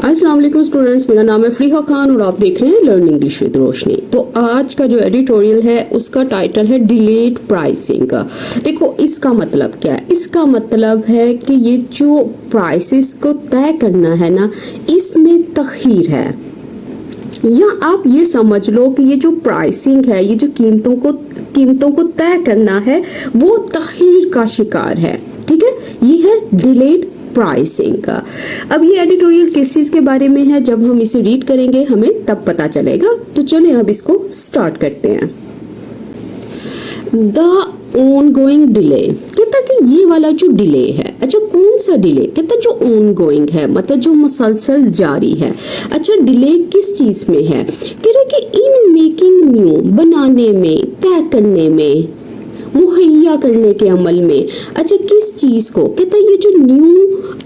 अस्सलाम वालेकुम स्टूडेंट्स, मेरा नाम है फरीहा खान और आप देख रहे हैं लर्न इंग्लिश विद रोशनी। तो आज का जो एडिटोरियल है उसका टाइटल है डिलेड प्राइसिंग। देखो इसका मतलब क्या है? इसका मतलब है कि ये जो प्राइसेस को तय करना है ना, इसमें तखीर है। या आप ये समझ लो कि ये जो प्राइसिंग है, ये जो कीमतों को तय करना है, वो तखीर का शिकार है। ठीक है, ये है डिलेड प्राइसिंग का। अब ये एडिटोरियल किस चीज के बारे में है, जब हम इसे रीड करेंगे हमें तब पता चलेगा। तो चलिए अब इसको स्टार्ट करते हैं। द ऑनगोइंग डिले, कहता कि ये वाला जो डिले है, अच्छा कौन सा डिले? कहता जो ऑनगोइंग है, मतलब जो मुसलसल जारी है। अच्छा डिले किस चीज में है? कह रहा कि इन मेकिंग न्यू, बनाने में, तय करने में, मुहैया करने के अमल में। अच्छा किस चीज को? कहता ये जो new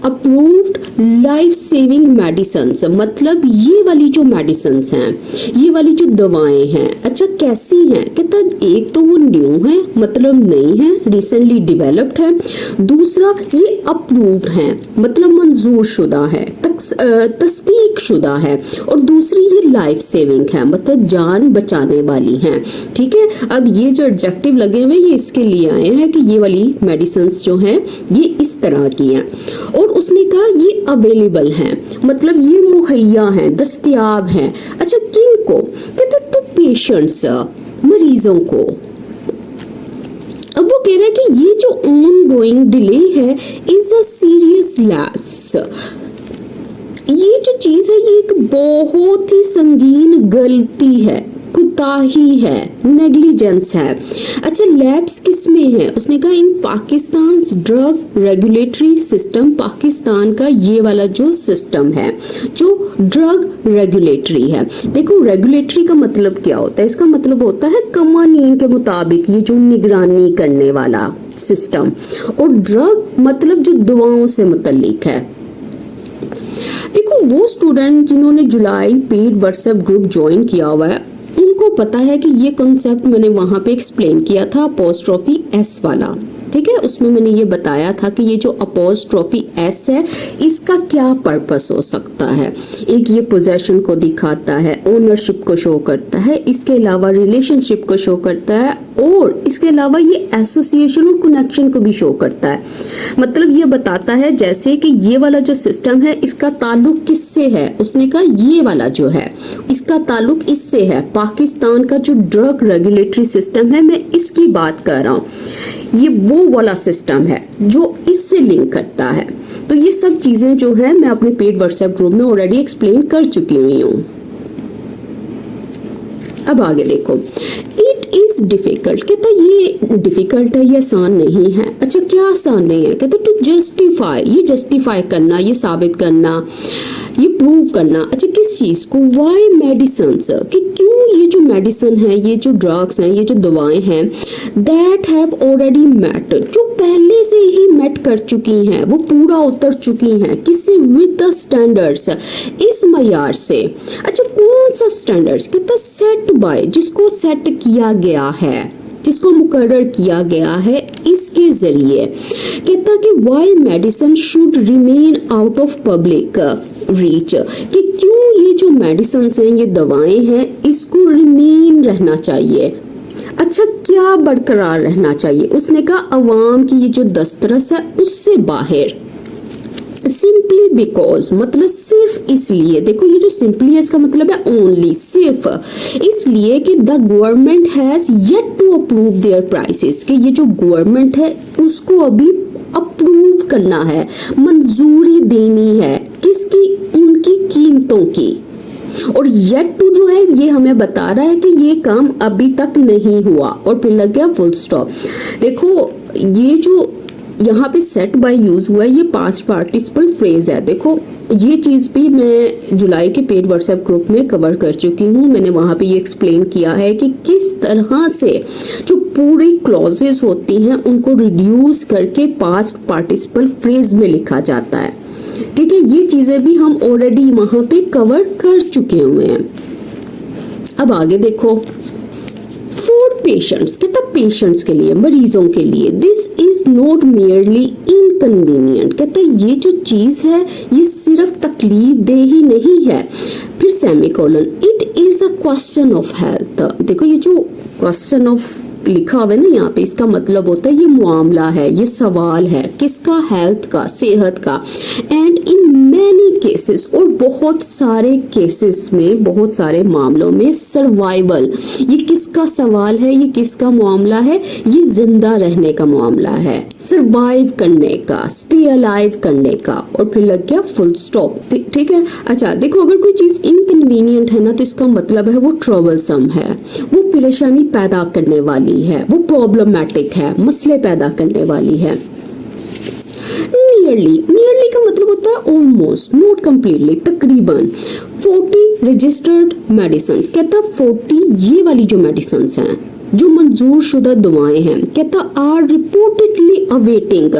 approved life saving medicine, मतलब ये वाली जो मेडिसिन हैं, ये वाली जो दवाएं हैं, अच्छा कैसी हैं? कहता एक तो वो न्यू है, मतलब नई है, रिसेंटली डेवलप्ड है। दूसरा ये अप्रूव्ड है, मतलब मंजूर शुदा है, तस्दीक शुदा है। और दूसरी ये लाइफ सेविंग है, मतलब जान बचाने वाली हैं। ठीक है, अब ये जो एडजेक्टिव लगे हुए ये इसके लिए आए हैं कि ये वाली मेडिसिन्स जो हैं ये इस तरह की हैं। और उसने कहा ये अवेलेबल हैं, मतलब ये मुहैया हैं, दस्तयाब हैं। अच्छा किन को? कहते तो पेशेंट्स, मरीजों को। अब वो कह रहे हैं कि ये जो ऑनगोइंग डिले है इज अ सीरियस लॉस। ये जो चीज है ये एक बहुत ही संगीन गलती है, कुताही है, नेग्लिजेंस है। अच्छा लैप्स किस में है? उसने कहा in Pakistan drug regulatory system, Pakistan का ये वाला जो सिस्टम है जो ड्रग रेगुलेटरी है। देखो रेगुलेटरी का मतलब क्या होता है? इसका मतलब होता है कवानीन के मुताबिक ये जो निगरानी करने वाला सिस्टम, और ड्रग मतलब जो दवाओं से मुतल्लिक है। देखो वो स्टूडेंट जिन्होंने जुलाई पेड व्हाट्सएप ग्रुप ज्वाइन किया हुआ है उनको पता है कि ये कॉन्सेप्ट मैंने वहां पे एक्सप्लेन किया था, अपोस्ट्रोफी एस वाला। ठीक है, उसमें मैंने ये बताया था कि ये जो अपोस्ट्रोफी एस है इसका क्या पर्पस हो सकता है। एक ये पोजेशन को दिखाता है, ओनरशिप को शो करता है, इसके अलावा रिलेशनशिप को शो करता है, और इसके अलावा ये एसोसिएशन और कनेक्शन को भी शो करता है। मतलब ये बताता है जैसे कि ये वाला जो सिस्टम है इसका ताल्लुक किससे है। उसने कहा ये वाला जो है इसका ताल्लुक इससे है, पाकिस्तान का जो ड्रग रेगुलेटरी सिस्टम है, मैं इसकी बात कर रहा हूँ। ये वो वाला सिस्टम है जो इससे लिंक करता है। तो ये सब चीजें जो है मैं अपने पेड व्हाट्सएप ग्रुप में ऑलरेडी एक्सप्लेन कर चुकी हुई हूँ। अब आगे देखो, इट इज डिफिकल्ट, कहता ये डिफिकल्ट है, ये आसान नहीं है। अच्छा क्या आसान नहीं है? कहता टू जस्टिफाई, ये जस्टिफाई करना, ये साबित करना, ये प्रूव करना। अच्छा किस चीज को? वाई मेडिसिन, कि क्यों ये जो मेडिसिन है, ये जो ड्रग्स हैं, ये जो दवाएं हैं, दैट हैव ऑलरेडी मेट, जो पहले से ही मेट कर चुकी हैं, वो पूरा उतर चुकी हैं, किससे? विद द स्टैंडर्ड्स, इस मयार से। अच्छा कौन सा स्टैंडर्ड्स? कहता सेट बाय, जिसको सेट किया गया है, जिसको मुकर्रर किया गया है इसके जरिए। कहता कि why medicine should remain out of public reach, कि क्यों ये जो मेडिसिन हैं, ये दवाएं हैं, इसको रिमेन रहना चाहिए। अच्छा क्या बरकरार रहना चाहिए? उसने कहा अवाम की ये जो दस्तरस है उससे बाहर। सिंपली बिकॉज, मतलब सिर्फ इसलिए। देखो ये जो सिंपली है इसका मतलब है ओनली, सिर्फ इसलिए कि the government has yet to approve their prices, कि ये जो गवर्नमेंट है उसको अभी अप्रूव करना है, मंजूरी देनी है किसकी? उनकी कीमतों की। और येट टू जो है ये हमें बता रहा है कि ये काम अभी तक नहीं हुआ, और फिर लग गया फुल स्टॉप। देखो ये जो यहाँ पे सेट बाय यूज हुआ है ये पास्ट पार्टिसिपल फ्रेज है। देखो ये चीज़ भी मैं जुलाई के पेड व्हाट्सएप ग्रुप में कवर कर चुकी हूँ। मैंने वहाँ पे ये एक्सप्लेन किया है कि किस तरह से जो पूरी क्लॉजेस होती हैं उनको रिड्यूस करके पास्ट पार्टिसिपल फ्रेज में लिखा जाता है। ठीक है, ये चीज़ें भी हम ऑलरेडी वहाँ पे कवर कर चुके हुए हैं। अब आगे देखो, फॉर पेशेंट्स, कहता पेशेंट्स के लिए, मरीजों के लिए, this is not merely inconvenient, कहता ये जो चीज है ये सिर्फ तकलीफ दे ही नहीं है। फिर semicolon, it is a question of health. देखो ये जो क्वेश्चन ऑफ लिखा हुआ है ना यहाँ पे, इसका मतलब होता है ये मामला है, ये सवाल है किसका, हेल्थ का, सेहत का। एंड इन मैनी केसेस, और बहुत सारे केसेस में, बहुत सारे मामलों में सर्वाइवल, ये किसका सवाल है, ये किसका मामला है, ये जिंदा रहने का मामला है, सर्वाइव करने का, स्टे अलाइव करने का। और फिर लग गया फुल स्टॉप। ठीक है। अच्छा देखो, अगर कोई चीज इनकन्वीनियंट है ना तो इसका मतलब है वो ट्रबलसम है, वो परेशानी पैदा करने वाली है, वो प्रॉब्लमैटिक है, मसले पैदा करने वाली है। नियरली का मतलब होता है ऑलमोस्ट, नॉट कंप्लीटली, तकरीबन। 40 रजिस्टर्ड मेडिसिन, कहता 40 ये वाली जो मेडिसिन हैं जो मंजूर शुदा दवाएं हैं, कहता आर रिपोर्टेडली अवेटिंग,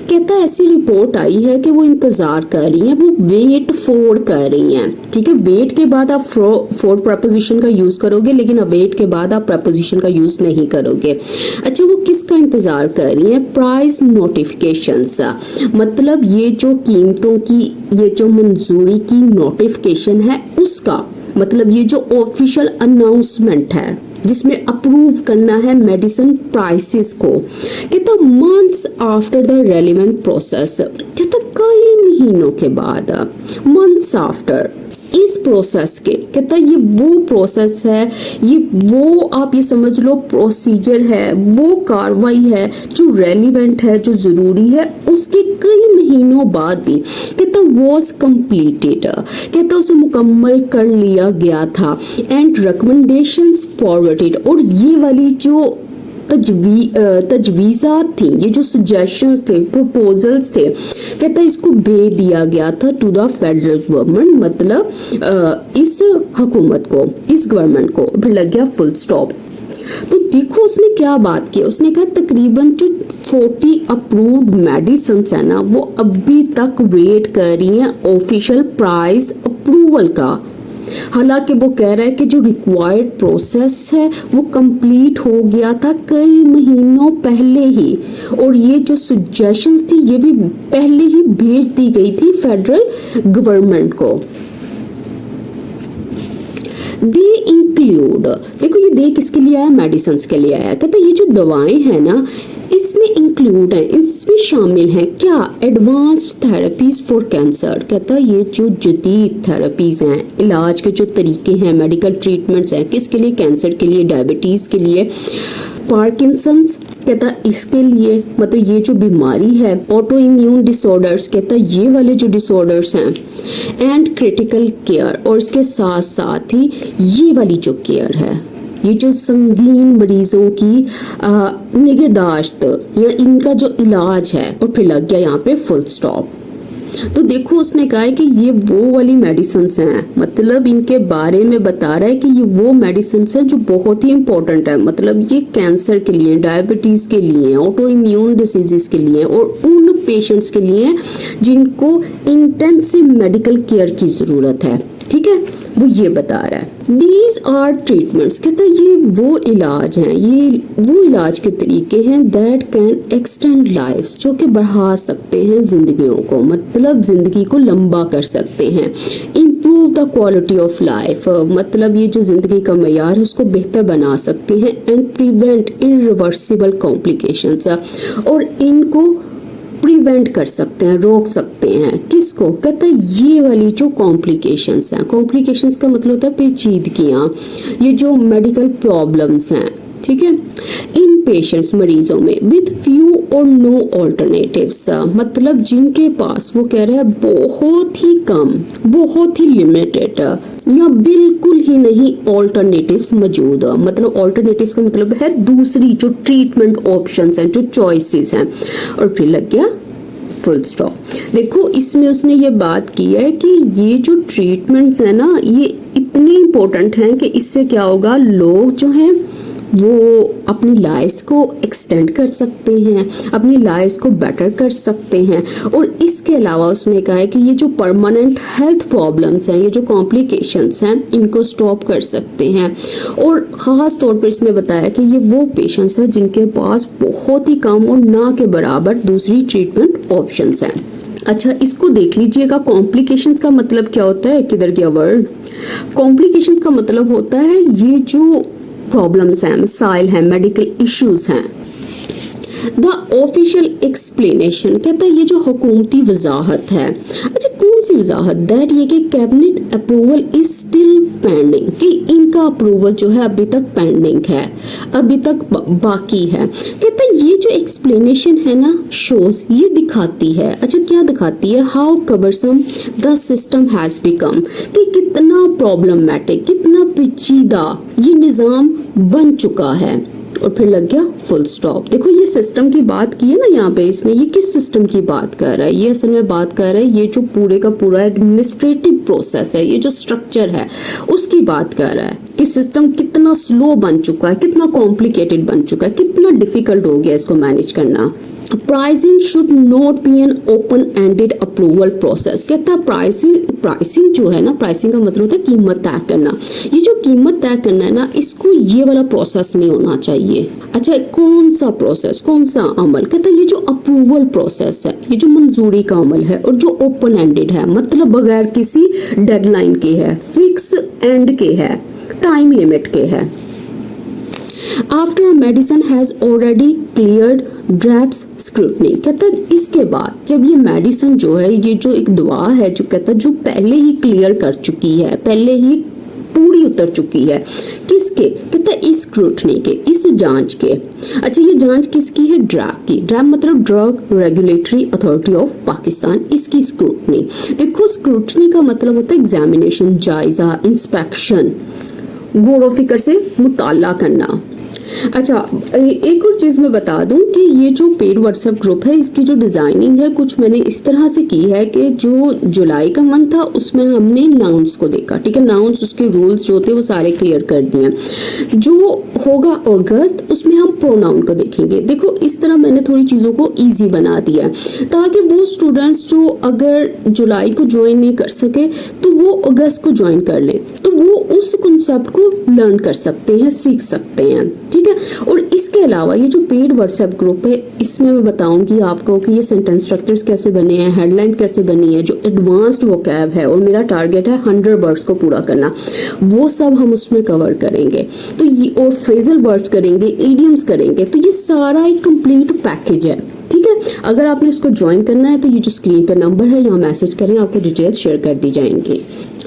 कहता ऐसी रिपोर्ट आई है कि वो इंतजार कर रही हैं, वो वेट फॉर कर रही हैं। ठीक है, वेट के बाद आप फॉर प्रपोजिशन का यूज करोगे, लेकिन अवेट के बाद आप प्रपोजिशन का यूज नहीं करोगे। अच्छा, वो किसका इंतजार कर रही हैं, प्राइस नोटिफिकेशंस, मतलब ये जो कीमतों की ये जो मंजूरी की नोटिफिकेशन है उसका, मतलब ये जो ऑफिशियल अनाउंसमेंट है जिसमें अप्रूव करना है मेडिसिन प्राइसेस को। कहता months after the relevant process, कहता कई महीनों के बाद, मंथ्स आफ्टर इस प्रोसेस के, कहता ये वो प्रोसेस है, ये वो आप ये समझ लो प्रोसीजर है, वो कार्रवाई है जो रेलिवेंट है, जो जरूरी है, उसके कई महीनों बाद भी, कहता वॉज कंप्लीटेड, कहता उसे मुकम्मल कर लिया गया था। एंड रिकमेंडेशंस फॉरवर्डेड, और ये वाली जो तजवीज़ात थी, ये जो सजेशंस थे, प्रपोजल्स थे, कहता इसको भेज दिया गया था टू द फेडरल गवर्नमेंट, मतलब इस हुकूमत को, इस गवर्नमेंट को। फिर लग गया फुल स्टॉप। तो देखो उसने क्या बात की, उसने कहा तकरीबन जो 40 अप्रूव्ड मेडिसिन है ना वो अभी तक वेट कर रही हैं ऑफिशियल प्राइस अप्रूवल का। हालांकि वो कह रहा है कि जो रिक्वायर्ड प्रोसेस है वो कंप्लीट हो गया था कई महीनों पहले ही, और ये जो सजेशंस थी ये भी पहले ही भेज दी गई थी फेडरल गवर्नमेंट को। दे इंक्लूड, देखो ये दे किसके लिए आया, मेडिसिन के लिए आया। कहते ये जो दवाएं हैं ना इसमें इंक्लूड है, इसमें शामिल है क्या, एडवांस्ड थेरेपीज फॉर कैंसर। कहता ये जो जदीद थेरेपीज हैं, इलाज के जो तरीके हैं, मेडिकल ट्रीटमेंट्स हैं, किसके लिए, कैंसर के लिए, डायबिटीज के लिए, पार्किंसंस, कहता इसके लिए, मतलब ये जो बीमारी है, ऑटो इम्यून डिसऑर्डर्स, कहता ये वाले जो डिसऑर्डर्स हैं, एंड क्रिटिकल केयर, और इसके साथ साथ ही ये वाली जो केयर है, ये जो संगीन मरीजों की निगहदाश्त या इनका जो इलाज है। और फिर लग गया यहाँ पे फुल स्टॉप। तो देखो उसने कहा है कि ये वो वाली मेडिसिन हैं, मतलब इनके बारे में बता रहा है कि ये वो मेडिसिन हैं जो बहुत ही इंपॉर्टेंट है, मतलब ये कैंसर के लिए, डायबिटीज के लिए, ऑटो इम्यून डिसीजेस के लिए, और उन पेशेंट्स के लिए जिनको इंटेंसिव मेडिकल केयर की जरूरत है। ठीक है, वो ये बता रहा है। दीज आर ट्रीटमेंट्स, कहता है ये वो इलाज हैं, ये वो इलाज के तरीके हैं दैट कैन एक्सटेंड लाइफ, जो कि बढ़ा सकते हैं जिंदगियों को, मतलब जिंदगी को लंबा कर सकते हैं। Improve the quality of life, मतलब ये जो जिंदगी का मयार है उसको बेहतर बना सकते हैं। एंड प्रिवेंट इरिवर्सिबल कॉम्प्लिकेशंस, और इनको प्रिवेंट कर सकते हैं, रोक सकते हैं। किसको, कहता है ये वाली जो कॉम्प्लिकेशंस हैं, कॉम्प्लिकेशंस का मतलब होता है पेचीदगियां, ये जो मेडिकल प्रॉब्लम्स हैं। ठीक है, इन पेशेंट्स, मरीजों में, विद फ्यू और नो ऑल्टरनेटिव्स, मतलब जिनके पास, वो कह रहे हैं बहुत ही कम, बहुत ही लिमिटेड या बिल्कुल ही नहीं ऑल्टरनेटिव्स मौजूद, मतलब ऑल्टरनेटिव्स का मतलब है दूसरी जो ट्रीटमेंट ऑप्शंस हैं, जो चॉइसेस हैं। और फिर लग गया फुल स्टॉप। देखो इसमें उसने ये बात की है कि ये जो ट्रीटमेंट्स है ना ये इतनी इंपॉर्टेंट हैं कि इससे क्या होगा, लोग जो हैं वो अपनी लाइफ को एक्सटेंड कर सकते हैं, अपनी लाइफ को बेटर कर सकते हैं। और इसके अलावा उसने कहा है कि ये जो परमानेंट हेल्थ प्रॉब्लम्स हैं, ये जो कॉम्प्लिकेशंस हैं, इनको स्टॉप कर सकते हैं। और ख़ास तौर पर इसने बताया कि ये वो पेशेंट्स हैं जिनके पास बहुत ही कम और ना के बराबर दूसरी ट्रीटमेंट ऑप्शंस हैं। अच्छा, इसको देख लीजिएगा। कॉम्प्लिकेशंस का मतलब क्या होता है? किधर गया वर्ड? कॉम्प्लिकेशंस का मतलब होता है ये जो प्रॉब्लम्स हैं, मसाइल हैं, मेडिकल इश्यूज हैं। द ऑफिशियल एक्सप्लेनेशन कहता है ये जो हुकूमती वजाहत है। अच्छा, कौन सी वजाहत? दैट ये कि cabinet approval is still pending, कि इनका अप्रूवल जो है अभी तक पेंडिंग है, अभी तक बाकी है। कहता है ये जो एक्सप्लेनेशन है ना, शोज, ये दिखाती है। अच्छा, क्या दिखाती है? How cumbersome the system has become, कि कितना प्रॉब्लमेटिक, कितना पेचीदा ये निज़ाम बन चुका है। और फिर लग गया फुल स्टॉप। देखो, ये सिस्टम की बात की है ना यहाँ पे इसने, ये किस सिस्टम की बात कर रहा है? ये असल में बात कर रहा है ये जो पूरे का पूरा एडमिनिस्ट्रेटिव प्रोसेस है, ये जो स्ट्रक्चर है, उसकी बात कर रहा है कि सिस्टम कितना स्लो बन चुका है, कितना कॉम्प्लिकेटेड बन चुका है, कितना डिफिकल्ट हो गया इसको मैनेज करना। Pricing should not be an open ended approval process. कहता है प्राइसिंग जो है ना, प्राइसिंग का मतलब होता है कीमत तय करना। ये जो कीमत तय करना है ना, इसको ये वाला प्रोसेस नहीं होना चाहिए। अच्छा, कौन सा प्रोसेस, कौन सा अमल? कहता है ये जो अप्रूवल प्रोसेस है, ये जो मंजूरी का अमल है और जो ओपन एंडेड है, मतलब बगैर किसी डेडलाइन के है, फिक्स एंड के है, टाइम लिमिट के है। After a medicine has already cleared DRAP's scrutiny. कहता है इसके बाद जब ये मेडिसिन जो है, ये जो एक दवा है, जो कहता है जो पहले ही क्लियर कर चुकी है, पहले ही पूरी उतर चुकी है, किसके? कहता है इस स्क्रूटनी के, इस जांच के। अच्छा, ये जांच किसकी है? ड्रग की। ड्रग मतलब drug regulatory authority of Pakistan, इसकी स्क्रूटनी। देखो, स्क्रूटनी का मतलब होता है एग्जामिनेशन, जायजा, इंस्पेक्शन, गौर व फिक्र से मुताला करना। अच्छा, एक और चीज़ मैं बता दूं कि ये जो पेड व्हाट्सएप ग्रुप है, इसकी जो डिज़ाइनिंग है कुछ मैंने इस तरह से की है कि जो जुलाई का मंथ था उसमें हमने नाउन्स को देखा, ठीक है, नाउन्स, उसके रूल्स जो थे वो सारे क्लियर कर दिए। जो होगा अगस्त, उसमें हम प्रोनाउन को देखेंगे। देखो, इस तरह मैंने थोड़ी चीज़ों को ईजी बना दिया ताकि वो स्टूडेंट्स जो अगर जुलाई को ज्वाइन नहीं कर सके तो वो अगस्त को ज्वाइन कर लें, तो वो उस कॉन्सेप्ट को लर्न कर सकते हैं, सीख सकते हैं, ठीक है। और इसके अलावा ये जो पेड व्हाट्सएप ग्रुप है, इसमें मैं बताऊंगी आपको कि ये सेंटेंस स्ट्रक्चर्स कैसे बने हैं, हेडलाइन कैसे बनी है, जो एडवांस्ड वोकैब है, और मेरा टारगेट है 100 वर्ड्स को पूरा करना, वो सब हम उसमें कवर करेंगे। तो ये और फ्रेजल वर्ड्स करेंगे, इडियम्स करेंगे, तो ये सारा एक कंप्लीट पैकेज है, ठीक है। अगर आपने इसको ज्वाइन करना है तो ये जो स्क्रीन पे नंबर है यहाँ मैसेज करें, आपको डिटेल्स शेयर कर दी जाएंगी।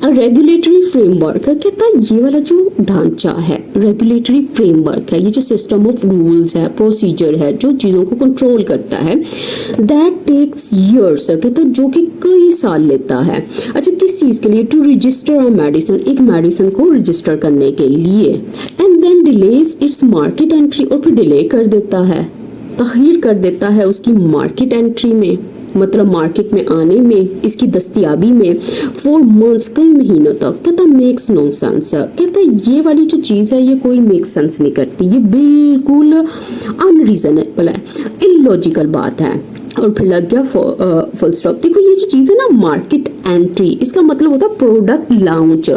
रेगुलेटरी फ्रेमवर्क है, कहता है ये वाला जो ढांचा है, रेगुलेटरी फ्रेमवर्क है, ये जो सिस्टम ऑफ रूल्स है, प्रोसीजर है, जो चीज़ों को कंट्रोल करता है, दैट टेक्स ईयर्स, कहता है जो कि कई साल लेता है। अच्छा, किस चीज़ के लिए? टू रजिस्टर अ मेडिसिन, एक मेडिसिन को रजिस्टर करने के लिए। And then delays its market entry, और फिर डिले कर देता है, तख़यीर कर देता है उसकी मार्केट एंट्री में, मतलब मार्केट में आने में, इसकी दस्तियाबी में, 4 मंथ्स, कई महीनों तक। कहता मेक्स नो सेंस। कहता ये वाली जो चीज़ है ये कोई मेक सेंस नहीं करती, ये बिल्कुल अनरीजनेबल है, इलॉजिकल बात है। और फिर लग गया फुल स्टॉप। देखो, ये जो चीज़ है ना, मार्केट एंट्री, इसका मतलब होता है प्रोडक्ट लॉन्च,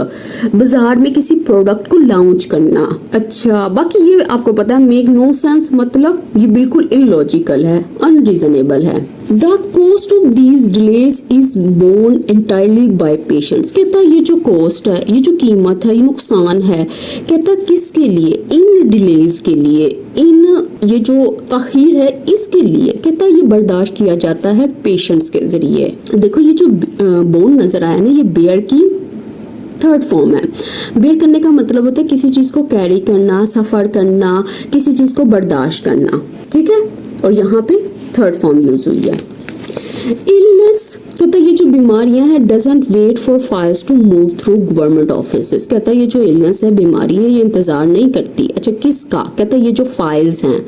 बाजार में किसी प्रोडक्ट को लॉन्च करना। अच्छा, बाकी ये आपको पता है मेक नो सेंस मतलब ये बिल्कुल इलॉजिकल है, अनरीजनेबल है। The cost of these delays is borne entirely by patients. कहता ये जो कॉस्ट है, ये जो कीमत है, ये नुकसान है, कहता किसके लिए? इन डिलेज के लिए, इन ये जो तख़ीर है इसके लिए। कहता ये बर्दाश्त किया जाता है पेशेंट्स के जरिए। देखो, ये जो बोन नजर आया ना, ये बेयर की थर्ड फॉर्म है। बेयर करने का मतलब होता है किसी चीज़ को कैरी करना, सफ़र करना, किसी चीज़ को बर्दाश्त करना, ठीक है। और यहाँ पे थर्ड फॉर्म यूज हुई है। इलनेस, कहता ये जो बीमारियां हैं, doesn't wait for files to move through government offices. कहता ये जो इलनेस है, बीमारी है, ये इंतजार नहीं करती। अच्छा, किसका? कहता ये जो फाइल्स हैं,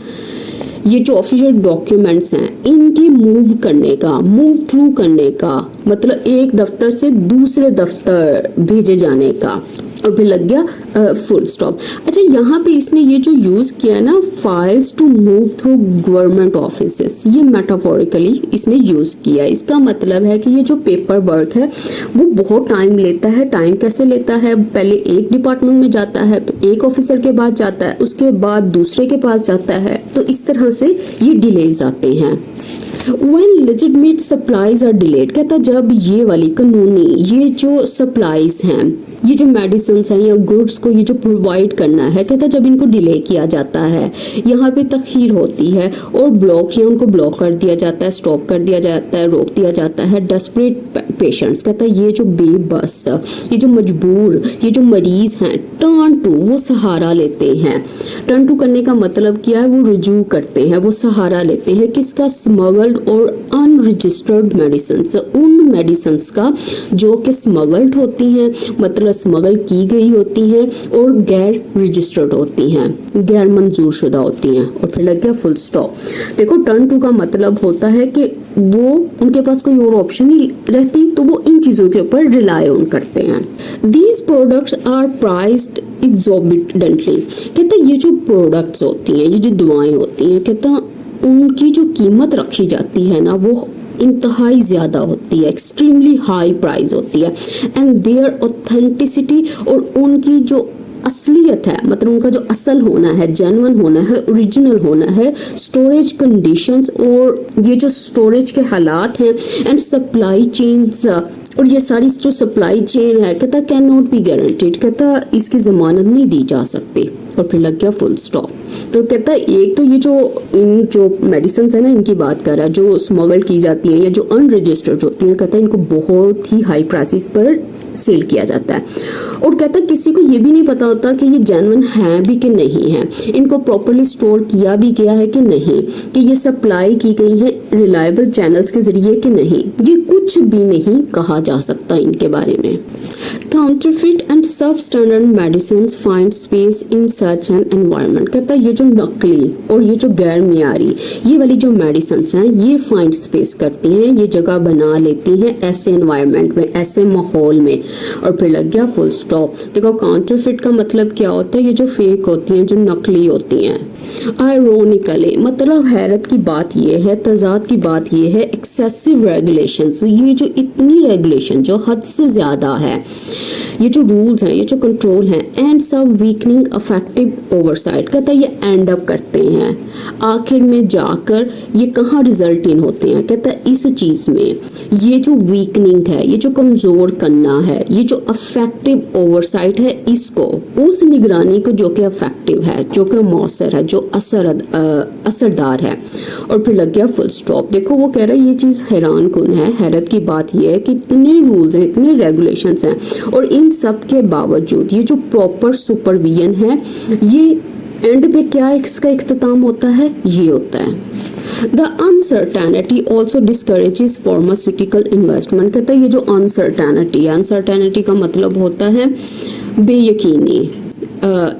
ये जो ऑफिशियल डॉक्यूमेंट्स हैं, इनके मूव करने का, मूव थ्रू करने का मतलब एक दफ्तर से दूसरे दफ्तर भेजे जाने का, और फिर लग गया फुल स्टॉप। अच्छा, यहाँ पे इसने ये जो यूज़ किया है ना, files to move through government offices, ये मेटाफोरिकली इसने यूज़ किया है। इसका मतलब है कि ये जो पेपर वर्क है वो बहुत टाइम लेता है। टाइम कैसे लेता है, पहले एक डिपार्टमेंट में जाता है, एक ऑफिसर के पास जाता है, उसके बाद दूसरे के पास जाता है, तो इस तरह से ये डिलेज आते हैं। When legitimate supplies are delayed, कहता जब ये वाली कानूनी ये जो सप्लाईज हैं, ये जो मेडिसिन हैं या गुड्स को ये जो प्रोवाइड करना है, कहता जब इनको डिले किया जाता है, यहाँ पे तखीर होती है और ब्लॉक या उनको ब्लॉक कर दिया जाता है, स्टॉप कर दिया जाता है, रोक दिया जाता है। डेस्परेट पेशेंट्स, कहता ये जो बेबस, ये जो मजबूर, ये जो मरीज हैं, टर्न टू, वो सहारा लेते हैं। टर्न टू करने का मतलब क्या है, वो रुजू करते हैं, वो सहारा लेते हैं किसका, स्मगल्ड और अनरजिस्टर्ड मेडिसिन, उन मेडिसिन का जो कि स्मगल्ड होती हैं, मतलब स्मगल की गई होती हैं, और गैर रजिस्टर्ड होती हैं, गैर मंजूर शुदा होती हैं। और फिर लग गया फुल स्टॉप। देखो, टर्न टू का मतलब होता है कि वो उनके पास कोई और ऑप्शन नहीं रहती, तो वो इन चीज़ों के ऊपर रिलाई ऑन करते हैं। दीज प्रोडक्ट्स आर प्राइस्ड एक्सॉर्बिटेंटली, कहता ये जो प्रोडक्ट्स होती हैं, ये जो दवाएं होती हैं, कहता उनकी जो कीमत रखी जाती है ना, वो इंतहाई ज़्यादा होती है, एक्सट्रीमली हाई प्राइस होती है। एंड देयर ऑथेंटिसिटी, और उनकी जो असलियत है, मतलब उनका जो असल होना है, जेन्युइन होना है, ओरिजिनल होना है, स्टोरेज कंडीशंस और ये जो स्टोरेज के हालात हैं, एंड सप्लाई चेन्स, और ये सारी जो सप्लाई चेन है, कहता कैन नॉट बी गारंटीड, कहता इसकी ज़मानत नहीं दी जा सकती। और फिर लग गया फुल स्टॉप। तो कहता है एक तो ये जो मेडिसिन है ना, इनकी बात कर रहा है, जो स्मगल की जाती है या जो अनरजिस्टर्ड होती हैं, कहता है इनको बहुत ही हाई प्राइसेस पर सेल किया जाता है। और कहता किसी को ये भी नहीं पता होता कि ये जेन्युइन है भी कि नहीं है, इनको प्रॉपरली स्टोर किया भी गया है कि नहीं, कि ये सप्लाई की गई है रिलायबल चैनल्स के जरिए कि नहीं, ये कुछ भी नहीं कहा जा सकता इनके बारे में। काउंटरफिट एंड सब standard medicine find space in such an environment, कहता है ये जो नकली और ये जो गैर मियारी ये वाली जो मेडिसिन हैं, ये फाइंड स्पेस करती हैं, ये जगह बना लेती हैं ऐसे एनवायरनमेंट में, ऐसे माहौल में। और फिर लग गया फुल स्टॉप। देखो, काउंटरफिट का मतलब क्या होता है, ये जो फेक होती हैं, जो नकली होती हैं। आयरोनिकली, मतलब हैरत की बात ये है, तजाद की बात ये है, एक्सेसिव रेगुलेशंस, ये जो इतनी रेगुलेशन जो हद से ज़्यादा है, ये जो रूल्स हैं, ये जो कंट्रोल हैं, एंड सब वीकनिंग अफेक्टिव ओवरसाइट, कहता है ये एंड अप करते हैं आखिर में जाकर ये कहाँ रिजल्ट इन होते हैं, कहता है इस चीज़ में, ये जो वीकनिंग है, ये जो कमज़ोर करना है, ये जो अफेक्टिव ओवरसाइट है, इसको उस निगरानी को जो कि अफेक्टिव है, जो कि मौसर है, जो असरदार है। और फिर लग गया फुल स्टॉप। देखो, वो कह रहा है ये चीज़ हैरान कुन है, हैरत की बात यह है कि इतने रूल्स हैं, इतने रेगुलेशंस हैं, और इन सब के बावजूद ये जो प्रॉपर सुपरविजन है, ये एंड पे क्या इसका इख्तिताम होता है, ये होता है। The uncertainty also discourages pharmaceutical investment, कहता है ये जो uncertainty का मतलब होता है बेयकीनी,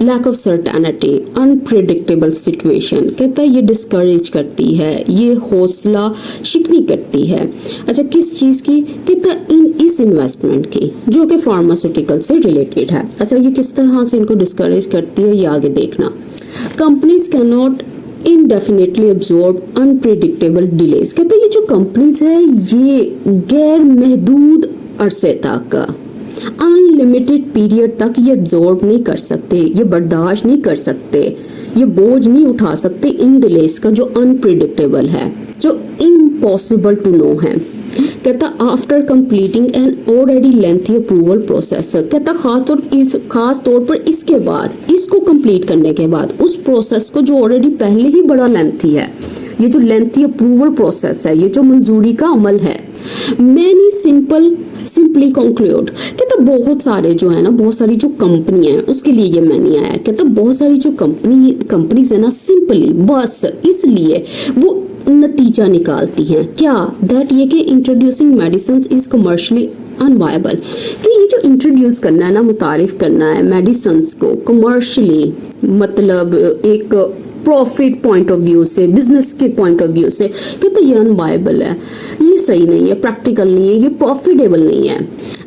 lack of certainty, unpredictable situation, कहता है ये डिस्करेज करती है, ये हौसला शिकनी करती है। अच्छा, किस चीज़ की, कहता है इस इन्वेस्टमेंट की जो कि फार्मास्यूटिकल से रिलेटेड है। अच्छा, ये किस तरह से इनको डिस्करेज करती है, ये आगे देखना। Companies can not indefinitely absorb unpredictable delays, कहते हैं ये जो कंपनीज है ये गैर महदूद अरसे तक, अनलिमिटेड पीरियड तक ये एब्जॉर्ब नहीं कर सकते, ये बर्दाश्त नहीं कर सकते, ये बोझ नहीं उठा सकते इन डिलेस का जो अनप्रिडिक्टेबल है, जो इम्पॉसिबल टू नो है। कहता after completing an already lengthy approval process, कहता खास तौर पर इसके बाद, इसको कंप्लीट करने के बाद, उस प्रोसेस को जो ऑलरेडी पहले ही बड़ा लेंथी है, ये जो लेंथी अप्रूवल प्रोसेस है, ये जो मंजूरी का अमल है, मैनी सिंपली कंक्लूड, कहता बहुत सारे जो है ना, बहुत सारी जो कंपनी है उसके लिए ये मैनी आया, कहता बहुत सारी जो कंपनीज है ना, सिंपली बस इसलिए वो नतीजा निकालती हैं क्या, दैट ये कि introducing medicine is commercially unviable, कि ये जो इंट्रोड्यूस करना है ना, मुतारिफ करना है मेडिसिन को कमर्शियली, मतलब एक प्रॉफिट पॉइंट ऑफ व्यू से, बिजनेस के पॉइंट ऑफ व्यू से, कहते ये अनवायबल है, ये सही नहीं है, प्रैक्टिकल नहीं है, ये प्रॉफिटेबल नहीं है।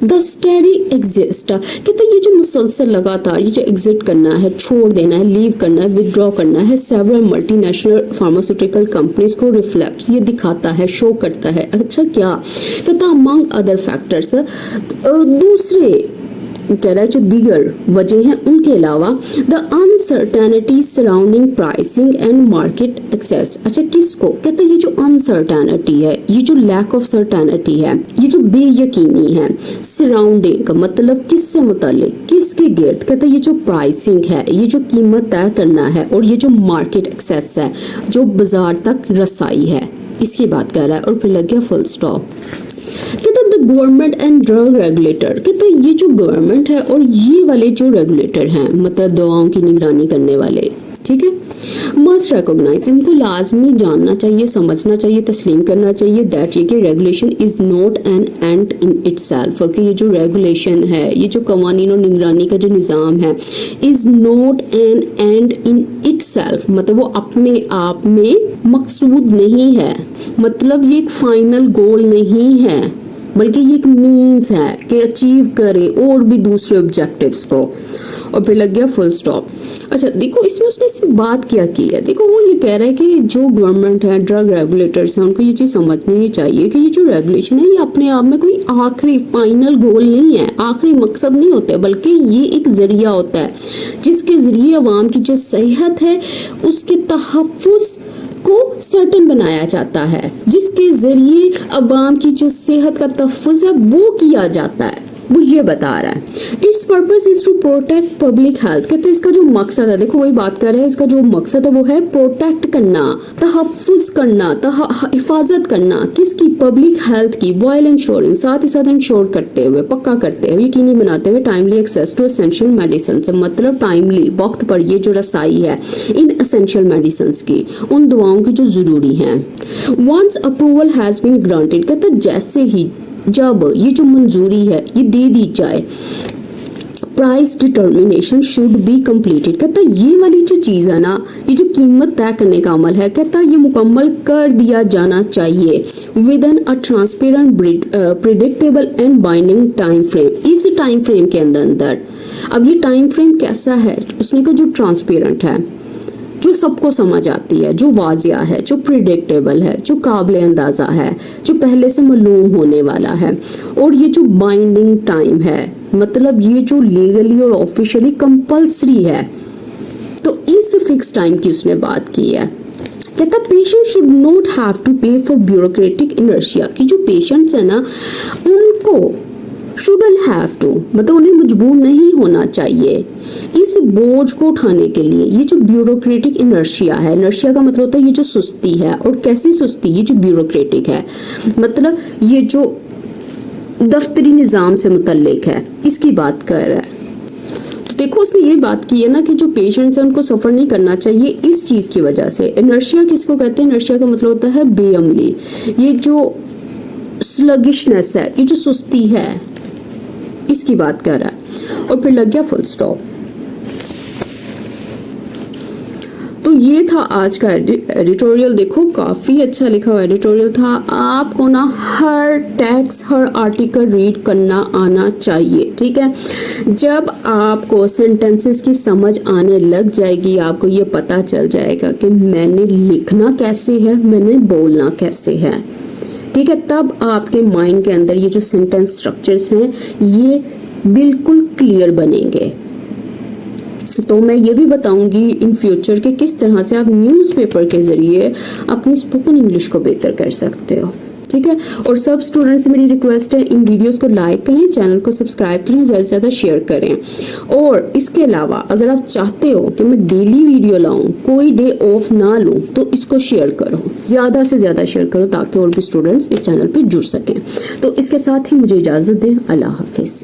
द स्टेडी एग्जिस्ट, कहते ये जो मुसलसल लगातार ये जो एग्जिट करना है, छोड़ देना है, लीव करना है, विदड्रॉ करना है सेवरल मल्टीनेशनल फार्मास्यूटिकल कंपनीज को रिफ्लेक्ट, ये दिखाता है, शो करता है। अच्छा क्या कहता, अमंग अदर फैक्टर्स, दूसरे कह रहा है जो दीगर वजह हैं उनके अलावा, the uncertainty surrounding pricing and market access. अच्छा किसको कहते हैं, ये जो अनसर्टेनिटी है, ये जो लैक ऑफ सर्टेनिटी है, ये जो बेयकीनी है, सराउंडिंग का मतलब किससे मुतालिक, किसके गिर्द, कहते हैं ये जो प्राइसिंग है, ये जो कीमत तय करना है, और ये जो मार्केट एक्सेस है, जो बाजार तक रसाई है, इसकी बात कर रहा है। और फिर लग गया फुल स्टॉप। कहते the government and drug regulator, कहते ये जो गवर्नमेंट है और ये वाले जो रेगुलेटर हैं, मतलब दवाओं की निगरानी करने वाले, ठीक है, मस्ट रिकॉग्नाइज, इनको लाजमी जानना चाहिए, समझना चाहिए, तस्लीम करना चाहिए दैट ये कि regulation is not an and in itself, कि ये जो रेगुलेशन है, ये जो कवानीन और निगरानी का जो निज़ाम है, is not an and in itself, मतलब वो अपने आप में मकसूद नहीं है, मतलब ये एक फाइनल गोल नहीं है, बल्कि ये एक मीन्स है कि अचीव करे और भी दूसरे ऑब्जेक्टिव्स को। और फिर लग गया फुल स्टॉप। अच्छा देखो इसमें उसने सिर्फ बात क्या की है, देखो वो ये कह रहा है कि जो गवर्नमेंट है, ड्रग रेगुलेटर्स हैं, उनको ये चीज़ समझनी चाहिए कि ये जो रेगुलेशन है ये अपने आप में कोई आखिरी फाइनल गोल नहीं है, आखिरी मकसद नहीं होता है, बल्कि ये एक जरिया होता है जिसके ज़रिए अवाम की जो सेहत है उसके तहफ़्फ़ुज़ को सर्टन बनाया जाता है, जिसके जरिए अवाम की जो सेहत का तहफ़्फ़ुज़ है वो किया जाता है, वो ये बता रहा है। Its purpose is to protect public health, कहते हैं इसका जो मकसद है, देखो वही बात कर रहे हैं, इसका जो मकसद है वो है प्रोटेक्ट करना, तहफ़्फ़ुज़ करना, हिफाजत करना, किसकी, पब्लिक हेल्थ की, वाइल इंश्योरिंग, साथ ही साथ इंश्योर करते हुए, पक्का करते हुए, यकीनी बनाते हुए timely access to essential medicine, मतलब टाइमली वक्त पर ये जो रसाई है इन एसेंशियल मेडिसिन की, उन दवाओं की जो ज़रूरी हैं। Once approval has been granted, कहते जैसे ही जब ये जो मंजूरी है ये दे दी जाए, price determination should be completed, कहता ये वाली जो चीज़ है ना, ये जो कीमत तय करने का अमल है, कहता ये मुकम्मल कर दिया जाना चाहिए with an a transparent, predictable and binding time frame, इस टाइम फ्रेम के अंदर। अब ये टाइम फ्रेम कैसा है, उसने कहा जो ट्रांसपेरेंट है, जो सबको समझ आती है, जो वाजिया है, जो प्रिडिक्टेबल है, जो काबिल अंदाज़ा है, जो पहले से मालूम होने वाला है, और ये जो बाइंडिंग टाइम है, मतलब ये जो लीगली और ऑफिशियली कंपल्सरी है, तो इस फिक्स टाइम की उसने बात की है। कहता patient should not have to pay for bureaucratic inertia, कि जो पेशेंट्स है ना उनको शुडन हैव टू, मतलब उन्हें मजबूर नहीं होना चाहिए इस बोझ को उठाने के लिए। ये जो ब्यूरोक्रेटिक इनर्शिया है, इनर्शिया का मतलब होता है ये जो सुस्ती है, और कैसी सुस्ती, ये जो ब्यूरोक्रेटिक है मतलब ये जो दफ्तरी निज़ाम से मुतल्लिक है, इसकी बात कर रहा है। तो देखो उसने ये बात की है ना कि जो पेशेंट्स हैं उनको सफ़र नहीं करना चाहिए इस चीज़ की वजह से। इनर्शिया किसको कहते हैं, इनर्शिया का मतलब होता है बेअमली, ये जो स्लगिशनेस है, ये जो सुस्ती है, इसकी बात कर रहा है। और फिर लग गया फुल स्टॉप। तो ये था आज का एडिटोरियल, देखो काफ़ी अच्छा लिखा हुआ एडिटोरियल था। आपको ना हर टेक्स्ट, हर आर्टिकल रीड करना आना चाहिए, ठीक है। जब आपको सेंटेंसेस की समझ आने लग जाएगी, आपको ये पता चल जाएगा कि मैंने लिखना कैसे है, मैंने बोलना कैसे है, ठीक है, तब आपके माइंड के अंदर ये जो सेंटेंस स्ट्रक्चर्स हैं ये बिल्कुल क्लियर बनेंगे। तो मैं ये भी बताऊंगी इन फ्यूचर के किस तरह से आप न्यूज़पेपर के ज़रिए अपनी स्पोकन इंग्लिश को बेहतर कर सकते हो, ठीक है। और सब स्टूडेंट्स से मेरी रिक्वेस्ट है, इन वीडियोस को लाइक करें, चैनल को सब्सक्राइब करें, ज़्यादा से ज़्यादा शेयर करें। और इसके अलावा अगर आप चाहते हो कि मैं डेली वीडियो लाऊं, कोई डे ऑफ ना लूं, तो इसको शेयर करो, ज़्यादा से ज़्यादा शेयर करो ताकि और भी स्टूडेंट्स इस चैनल पर जुड़ सकें। तो इसके साथ ही मुझे इजाज़त दें, अल्लाह हाफिज़।